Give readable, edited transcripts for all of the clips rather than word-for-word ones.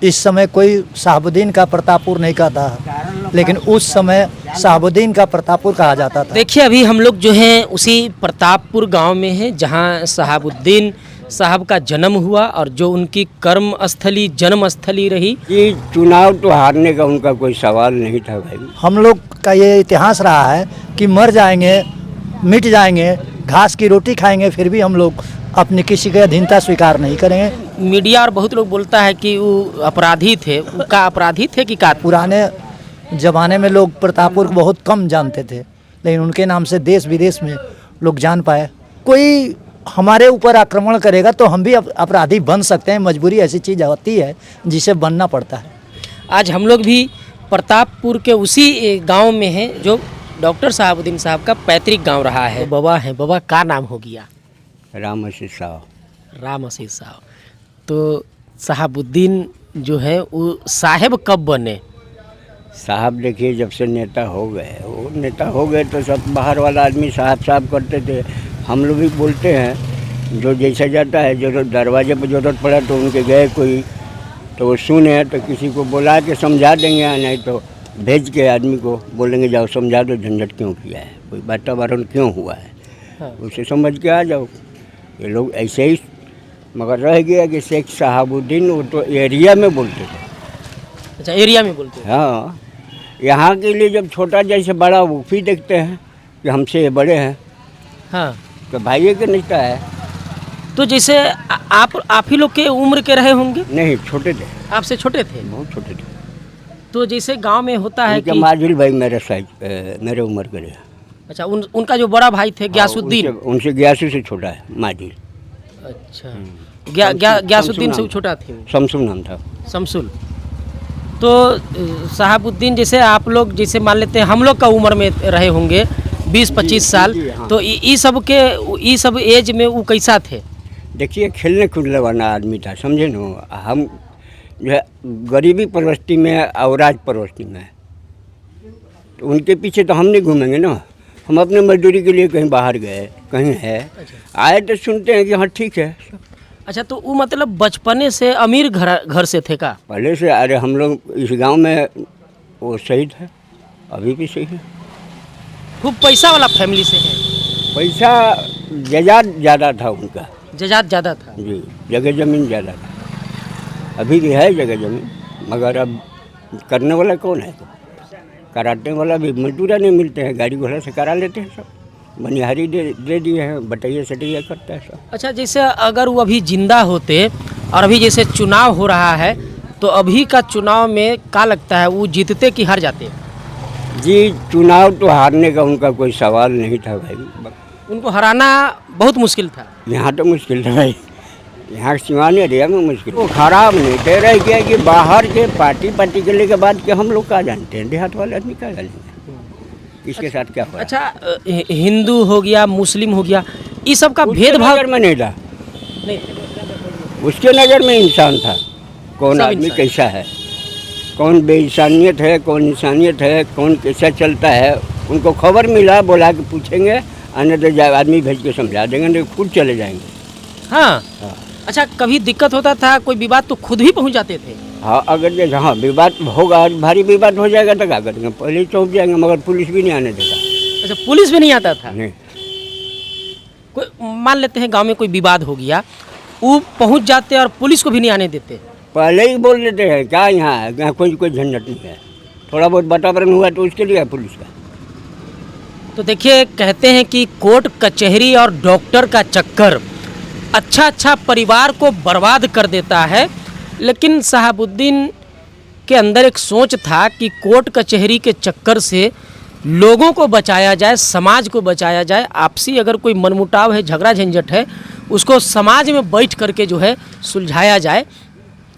इस समय कोई शहाबुद्दीन का प्रतापपुर नहीं कहता, लेकिन उस समय शहाबुद्दीन का प्रतापपुर कहा जाता था। देखिए अभी हम लोग जो हैं उसी प्रतापपुर गांव में हैं जहां शहाबुद्दीन साहब का जन्म हुआ और जो उनकी कर्म स्थली जन्म स्थली रही। ये चुनाव तो हारने का उनका कोई सवाल नहीं था भाई। हम लोग का ये इतिहास रहा है कि मर जाएंगे, मिट जाएंगे, घास की रोटी खाएंगे, फिर भी हम लोग अपनी किसी की अधीनता स्वीकार नहीं करेंगे। मीडिया और बहुत लोग बोलता है कि वो अपराधी थे, का अपराधी थे कि का? पुराने ज़माने में लोग प्रतापपुर को बहुत कम जानते थे, लेकिन उनके नाम से देश विदेश में लोग जान पाए। कोई हमारे ऊपर आक्रमण करेगा तो हम भी अपराधी बन सकते हैं, मजबूरी ऐसी चीज़ होती है जिसे बनना पड़ता है। आज हम लोग भी प्रतापपुर के उसी गांव में हैं जो डॉक्टर शहाबुद्दीन साहब का पैतृक गांव रहा है। बाबा है, बाबा का नाम हो गया? राम आशीष साहब। राम आशीष साहब। तो शहाबुद्दीन जो है वो साहेब कब बने? साहब देखिए जब से नेता हो गए, वो नेता हो गए तो सब बाहर वाला आदमी साहब साहब करते थे। हम लोग भी बोलते हैं, जो जैसा जाता है, जो दरवाजे पर ज़रूरत पड़ा तो उनके गए कोई तो वो सुने तो किसी को बुला के समझा देंगे, नहीं तो भेज के आदमी को बोलेंगे जाओ समझा दो, झंझट क्यों किया है, कोई वातावरण क्यों हुआ है। हाँ। उसे समझ के आ जाओ। ये लोग ऐसे ही, मगर रह गया कि शेख शहाबुद्दीन वो तो एरिया में बोलते थे। अच्छा, एरिया में बोलते हैं। हाँ, यहाँ के लिए जब छोटा जैसे बड़ा वो भी देखते हैं कि हमसे ये बड़े हैं, हाँ, तो भाइयों के निकटा है। तो जैसे आप ही लोग के उम्र के रहे होंगे? नहीं, छोटे थे, आपसे छोटे थे? बहुत छोटे थे। तो जैसे गांव में होता है कि माजिल भाई मेरे साइज मेरे उम्र के लिए। अच्छा, उनका जो बड़ा भाई थे ग्यासुद्दीन? उनसे ग्यासू से छोटा है माजिल। अच्छा, ग्यासुद्दीन से छोटा थे? शमसुल नाम था। शमसुल। तो शहाबुद्दीन जैसे आप लोग जैसे मान लेते हैं हम लोग का उम्र में रहे होंगे 20-25 साल, हाँ। तो ये सब एज में वो कैसा थे? देखिए खेलने कूदने वाला आदमी था, समझे न। हम जो है गरीबी प्रवृत्ति में और राज प्रवृत्ति में, तो उनके पीछे तो हम नहीं घूमेंगे ना। हम अपने मजदूरी के लिए कहीं बाहर गए, कहीं है। अच्छा। आए तो सुनते हैं कि हाँ ठीक है। अच्छा, तो वो मतलब बचपने से अमीर घर से थे का? पहले से। अरे हम लोग इस गांव में वो सही था, अभी भी सही है। खूब पैसा वाला फैमिली से है? पैसा जायदाद ज़्यादा था उनका। जायदाद ज़्यादा था जी, जगह ज़मीन ज़्यादा था। अभी भी है जगह ज़मीन, मगर अब करने वाला कौन है? कराने वाला भी मजदूरा नहीं मिलते हैं, गाड़ी घोड़ा से करा लेते हैं सब। बनिहारी दे दिए हैं, बटैया सटैया करता है सब। अच्छा, जैसे अगर वो अभी जिंदा होते और अभी जैसे चुनाव हो रहा है तो अभी का चुनाव में क्या लगता है, वो जीतते कि हार जाते? जी, चुनाव तो हारने का उनका कोई सवाल नहीं था भाई। उनको हराना बहुत मुश्किल था। यहाँ तो मुश्किल था भाई, यहाँ सिवान एरिया में मुश्किल। वो खराब नहीं दे रहे क्या कि बाहर के पार्टी के लिए के बाद के हम लोग क्या जानते हैं, देहात वाले आदमी क्या जानेंगे किसके साथ क्या हो। अच्छा, हिंदू हो गया, मुस्लिम हो गया, ये सब का भेदभाव नज़र में नहीं था। नहीं, उसके नज़र में इंसान था, कौन सब आदमी इंसान। कैसा है, कौन बेइंसानियत है, कौन इंसानियत है, कौन कैसा चलता है। उनको खबर मिला, बोला कि पूछेंगे, आने तो आदमी भेज के समझा देंगे, नहीं खुद चले जाएंगे। हाँ। हाँ। अच्छा, कभी दिक्कत होता था, कोई विवाद तो खुद ही पहुंच जाते थे? हाँ, अगर जैसे हाँ विवाद होगा, भारी विवाद हो जाएगा तो क्या करेंगे, पहले ही चौंक जाएंगे, मगर पुलिस भी नहीं आने देगा। अच्छा, पुलिस भी नहीं आता था? नहीं। कोई मान लेते हैं गांव में कोई विवाद हो गया, वो पहुंच जाते और पुलिस को भी नहीं आने देते? पहले ही बोल देते हैं क्या यहाँ है, यहाँ कोई झंझट नहीं है, थोड़ा बहुत वातावरण हुआ तो उसके लिए है पुलिस का। तो देखिए, कहते हैं कि कोर्ट कचहरी और डॉक्टर का चक्कर अच्छा परिवार को बर्बाद कर देता है, लेकिन शहाबुद्दीन के अंदर एक सोच था कि कोर्ट कचहरी के चक्कर से लोगों को बचाया जाए, समाज को बचाया जाए। आपसी अगर कोई मनमुटाव है, झगड़ा झंझट है, उसको समाज में बैठ करके जो है सुलझाया जाए।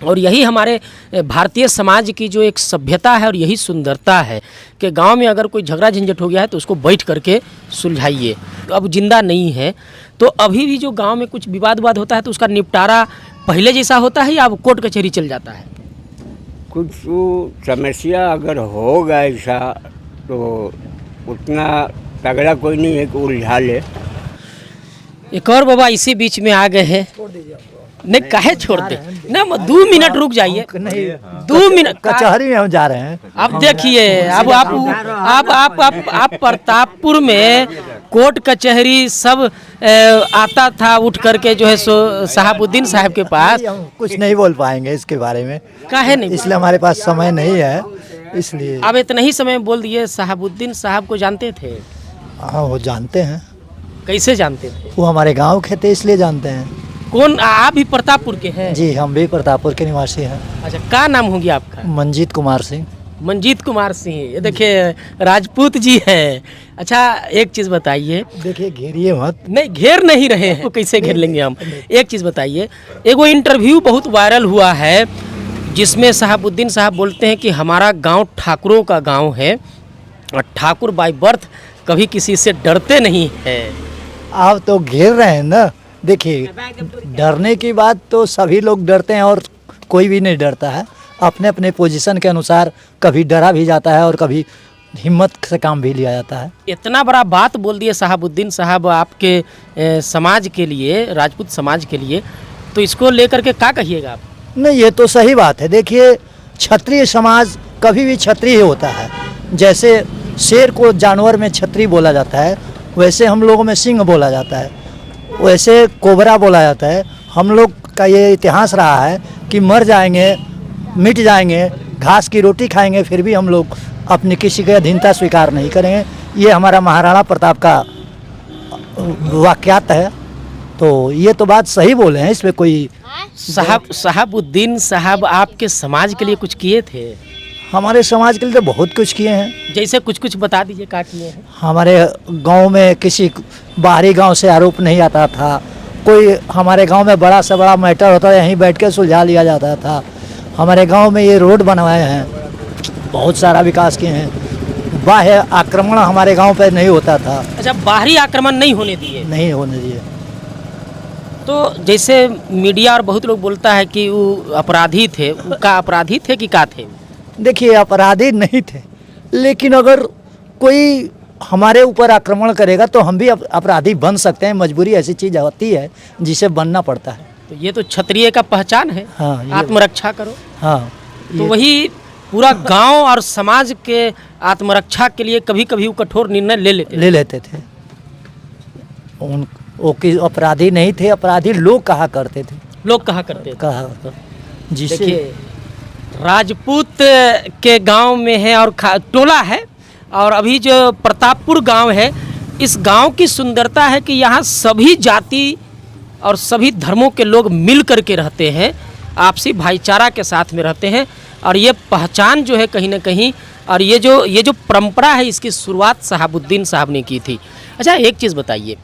और यही हमारे भारतीय समाज की जो एक सभ्यता है और यही सुंदरता है कि गांव में अगर कोई झगड़ा झंझट हो गया है तो उसको बैठ करके सुलझाइए। अब जिंदा नहीं है तो अभी भी जो गांव में कुछ विवाद होता है तो उसका निपटारा पहले जैसा होता है या अब कोर्ट कचहरी चल जाता है? कुछ समस्या अगर होगा ऐसा तो उतना तगड़ा कोई नहीं है कि उलझा ले। एक और बाबा इसी बीच में आ गए हैं। नहीं काहे छोड़ते ना 2 मिनट रुक जाइए नहीं 2 मिनट कचहरी में हम जा रहे हैं। अब देखिए अब आप प्रतापपुर में कोर्ट कचहरी सब आता था उठ करके जो है सो शहाबुद्दीन साहब के पास। नहीं, हम कुछ नहीं बोल पाएंगे इसके बारे में, काहे नहीं इसलिए हमारे पास समय नहीं है, इसलिए। अब इतना ही समय में बोल दिए। शहाबुद्दीन साहब को जानते थे? हाँ वो जानते हैं, कैसे जानते थे? वो हमारे गांव के थे इसलिए जानते हैं। कौन आप भी प्रतापपुर के हैं? जी हम भी प्रतापपुर के निवासी हैं। अच्छा क्या नाम होगी आपका? मंजीत कुमार सिंह। मंजीत कुमार सिंह। ये देखिए राजपूत जी हैं। अच्छा एक चीज़ बताइए। देखिए घेरिए मत। नहीं घेर नहीं रहे हैं, तो कैसे घेर लेंगे हम। एक चीज़ बताइए, एगो इंटरव्यू बहुत वायरल हुआ है जिसमें शहाबुद्दीन साहब बोलते हैं कि हमारा गांव ठाकुरों का गांव है और ठाकुर बाय बर्थ कभी किसी से डरते नहीं है। आप तो घेर रहे हैं ना। देखिए डरने की बात तो सभी लोग डरते हैं और कोई भी नहीं डरता है। अपने अपने पोजीशन के अनुसार कभी डरा भी जाता है और कभी हिम्मत से काम भी लिया जाता है। इतना बड़ा बात बोल दिए शहाबुद्दीन साहब आपके समाज के लिए, राजपूत समाज के लिए, तो इसको लेकर के क्या कहिएगा आप? नहीं ये तो सही बात है। देखिए क्षत्रिय समाज कभी भी क्षत्रिय होता है। जैसे शेर को जानवर में क्षत्रिय बोला जाता है, वैसे हम लोगों में सिंह बोला जाता है, वैसे कोबरा बोला जाता है। हम लोग का ये इतिहास रहा है कि मर जाएंगे, मिट जाएंगे, घास की रोटी खाएंगे, फिर भी हम लोग अपनी किसी की अधीनता स्वीकार नहीं करेंगे। ये हमारा महाराणा प्रताप का वाक्यात है। तो ये तो बात सही बोले हैं, इसमें कोई। शहाबुद्दीन साहब आपके समाज के लिए कुछ किए थे? हमारे समाज के लिए तो बहुत कुछ किए हैं। जैसे कुछ बता दीजिए क्या किए हैं। हमारे गांव में किसी बाहरी गांव से आरोप नहीं आता था। कोई हमारे गांव में बड़ा से बड़ा मैटर होता है यहीं बैठ के सुलझा लिया जाता था। हमारे गांव में ये रोड बनवाए हैं, बहुत सारा विकास किए हैं। बाह्य आक्रमण हमारे गांव पे नहीं होता था। अच्छा बाहरी आक्रमण नहीं होने दिए? नहीं होने दिए। तो जैसे मीडिया और बहुत लोग बोलता है कि वो अपराधी थे, वो का अपराधी थे कि क्या थे? देखिए अपराधी नहीं थे, लेकिन अगर कोई हमारे ऊपर आक्रमण करेगा तो हम भी अपराधी बन सकते हैं। मजबूरी ऐसी चीज़ होती है जिसे बनना पड़ता है। तो ये तो क्षत्रिय का पहचान है। हाँ, आत्मरक्षा करो। हाँ तो वही पूरा गांव और समाज के आत्मरक्षा के लिए कभी कभी वो कठोर निर्णय ले लेते थे। वो कि अपराधी नहीं थे, अपराधी लोग कहा करते थे। लोग कहा करते थे। कहा जिसे देखिए राजपूत के गांव में है और टोला है, और अभी जो प्रतापपुर गांव है, इस गांव की सुंदरता है कि यहाँ सभी जाति और सभी धर्मों के लोग मिल कर के रहते हैं, आपसी भाईचारा के साथ में रहते हैं। और ये पहचान जो है कहीं ना कहीं, और ये जो परंपरा है, इसकी शुरुआत शहाबुद्दीन साहब ने की थी। अच्छा एक चीज़ बताइए,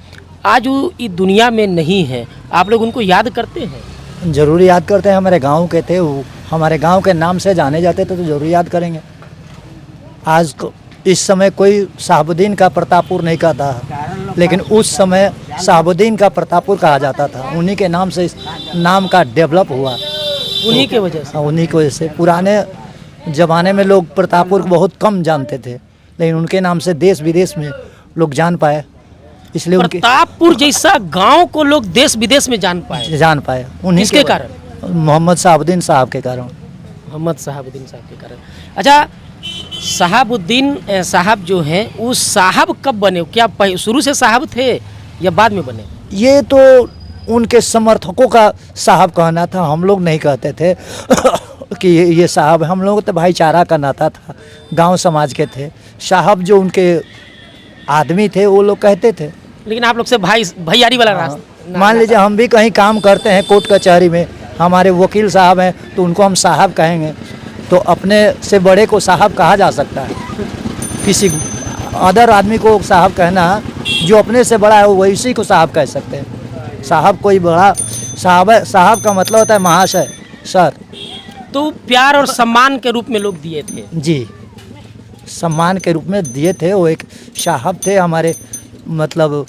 आज वो इस दुनिया में नहीं है, आप लोग उनको याद करते हैं? जरूर याद करते हैं। हमारे गांव के थे वो, हमारे गांव के नाम से जाने जाते थे, तो जरूर याद करेंगे। आज इस समय कोई शहाबुद्दीन का प्रतापपुर नहीं कहता, लेकिन उस समय शहाबुद्दीन का प्रतापपुर कहा जाता था। उन्हीं के नाम से इस नाम का डेवलप हुआ, उन्हीं के वजह से। उन्हीं की वजह से। पुराने ज़माने में लोग प्रतापपुर को बहुत कम जानते थे, लेकिन उनके नाम से देश विदेश में लोग जान पाए, इसलिए उनके प्रतापपुर जैसा गांव को लोग देश विदेश में जान पाए। उन्हीं किसके कारण? मोहम्मद शहाबुद्दीन साहब के कारण। मोहम्मद शहाबुद्दीन साहब के कारण। अच्छा शहाबुद्दीन साहब जो हैं वो साहब कब बने? क्या शुरू से साहब थे या बाद में बने? ये तो उनके समर्थकों का साहब कहना था, हम लोग नहीं कहते थे कि ये साहब। हम लोग तो भाईचारा का नाता था, गांव समाज के थे। साहब जो उनके आदमी थे वो लोग कहते थे। लेकिन आप लोग से भाईयारी वाला रास्ता। मान लीजिए हम भी कहीं काम करते हैं कोर्ट कचहरी में, हमारे वकील साहब हैं तो उनको हम साहब कहेंगे, तो अपने से बड़े को साहब कहा जा सकता है। किसी अदर आदमी को साहब कहना, जो अपने से बड़ा है वो इसी को साहब कह सकते हैं। साहब कोई बड़ा साहब का मतलब होता है महाशय, सर। तो प्यार और सम्मान के रूप में लोग दिए थे? जी सम्मान के रूप में दिए थे। वो एक साहब थे हमारे, मतलब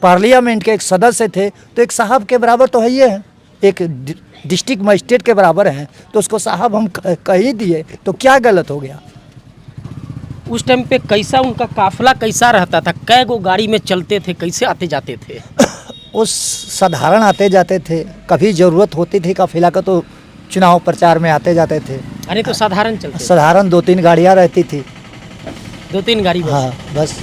पार्लियामेंट के एक सदस्य थे, तो एक साहब के बराबर तो है ही है, एक डिस्ट्रिक्ट मजिस्ट्रेट के बराबर हैं, तो उसको साहब हम कह ही दिए, तो क्या गलत हो गया? उस टाइम पे कैसा उनका काफिला कैसा रहता था? कै गो गाड़ी में चलते थे, कैसे आते जाते थे? वो साधारण आते जाते थे, कभी ज़रूरत होती थी काफिला का तो चुनाव प्रचार में आते जाते थे। यानी तो साधारण चलते साधारण 2-3 गाड़ियाँ रहती थी। 2-3 गाड़ी बस। हाँ बस।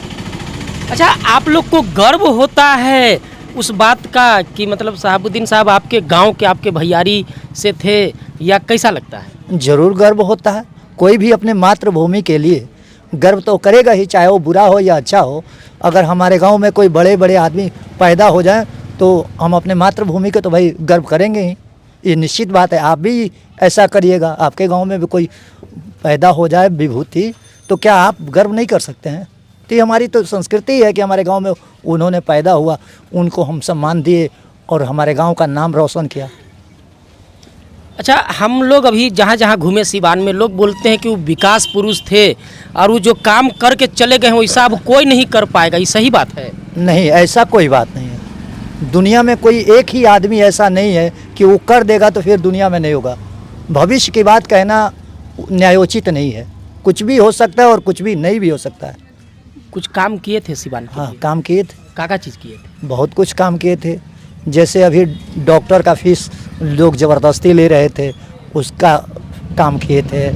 अच्छा, आप लोग को गर्व होता है उस बात का कि मतलब शहाबुद्दीन साहब आपके गांव के, आपके भैयारी से थे, या कैसा लगता है? जरूर गर्व होता है। कोई भी अपने मातृभूमि के लिए गर्व तो करेगा ही, चाहे वो बुरा हो या अच्छा हो। अगर हमारे गांव में कोई बड़े बड़े आदमी पैदा हो जाए तो हम अपने मातृभूमि के तो भाई गर्व करेंगे ही, ये निश्चित बात है। आप भी ऐसा करिएगा, आपके गांव में भी कोई पैदा हो जाए विभूति तो क्या आप गर्व नहीं कर सकते हैं? तो ये हमारी तो संस्कृति है कि हमारे गांव में उन्होंने पैदा हुआ, उनको हम सम्मान दिए और हमारे गांव का नाम रोशन किया। अच्छा, हम लोग अभी जहाँ जहाँ घूमे सिवान में, लोग बोलते हैं कि वो विकास पुरुष थे और वो जो काम करके चले गए हैं वैसा अब कोई नहीं कर पाएगा, ये सही बात है? नहीं, ऐसा कोई बात नहीं है। दुनिया में कोई एक ही आदमी ऐसा नहीं है कि वो कर देगा तो फिर दुनिया में नहीं होगा। भविष्य की बात कहना न्यायोचित नहीं है। कुछ भी हो सकता है और कुछ भी नहीं भी हो सकता है। कुछ काम किए थे सिवान के हाँ, लिए? काम किए थे, क्या चीज़ किए थे? बहुत कुछ काम किए थे। जैसे अभी डॉक्टर का फीस लोग ज़बरदस्ती ले रहे थे, उसका काम किए थे,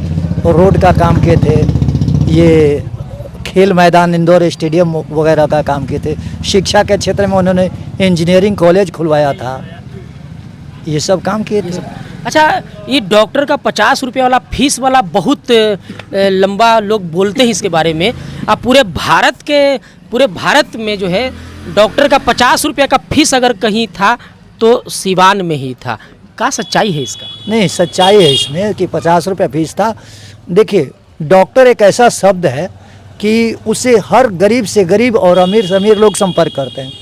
और रोड का काम किए थे, ये खेल मैदान, इंदौर स्टेडियम वगैरह का काम किए थे। शिक्षा के क्षेत्र में उन्होंने इंजीनियरिंग कॉलेज खुलवाया था, ये सब काम किए थे। अच्छा, ये डॉक्टर का 50 रुपये वाला फीस वाला बहुत लंबा लोग बोलते हैं इसके बारे में। अब पूरे भारत में जो है डॉक्टर का 50 रुपये का फीस अगर कहीं था तो सिवान में ही था। क्या सच्चाई है इसका? नहीं, सच्चाई है इसमें कि 50 रुपये फीस था। देखिए, डॉक्टर एक ऐसा शब्द है कि उसे हर गरीब से गरीब और अमीर से अमीर लोग संपर्क करते हैं,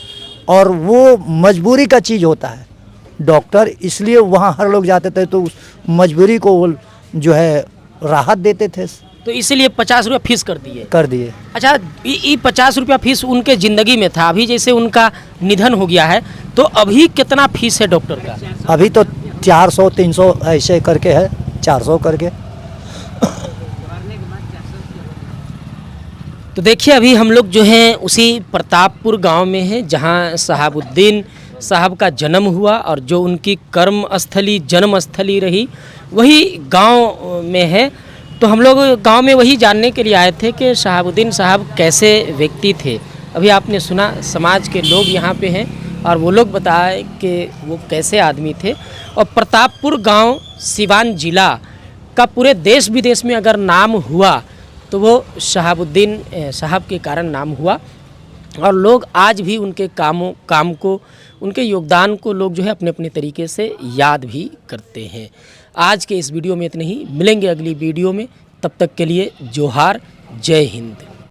और वो मजबूरी का चीज़ होता है। डॉक्टर इसलिए वहाँ हर लोग जाते थे, तो उस मजबूरी को वो जो है राहत देते थे, तो इसीलिए 50 रुपये फीस कर दिए। अच्छा, ये 50 रुपया फीस उनके ज़िंदगी में था। अभी जैसे उनका निधन हो गया है तो अभी कितना फीस है डॉक्टर का? अभी तो 400-300 ऐसे करके है, 400 करके। तो देखिए, अभी हम लोग जो हैं उसी प्रतापपुर गांव में हैं जहां शहाबुद्दीन साहब का जन्म हुआ और जो उनकी कर्मस्थली, जन्मस्थली रही, वही गांव में है। तो हम लोग गांव में वही जानने के लिए आए थे कि शहाबुद्दीन साहब कैसे व्यक्ति थे। अभी आपने सुना, समाज के लोग यहाँ पे हैं और वो लोग बताए कि वो कैसे आदमी थे। और प्रतापपुर गांव सिवान जिला का पूरे देश विदेश में अगर नाम हुआ तो वो शहाबुद्दीन साहब के कारण नाम हुआ, और लोग आज भी उनके काम को, उनके योगदान को लोग जो है अपने अपने तरीके से याद भी करते हैं। आज के इस वीडियो में इतना ही, मिलेंगे अगली वीडियो में। तब तक के लिए जोहार, जय हिंद।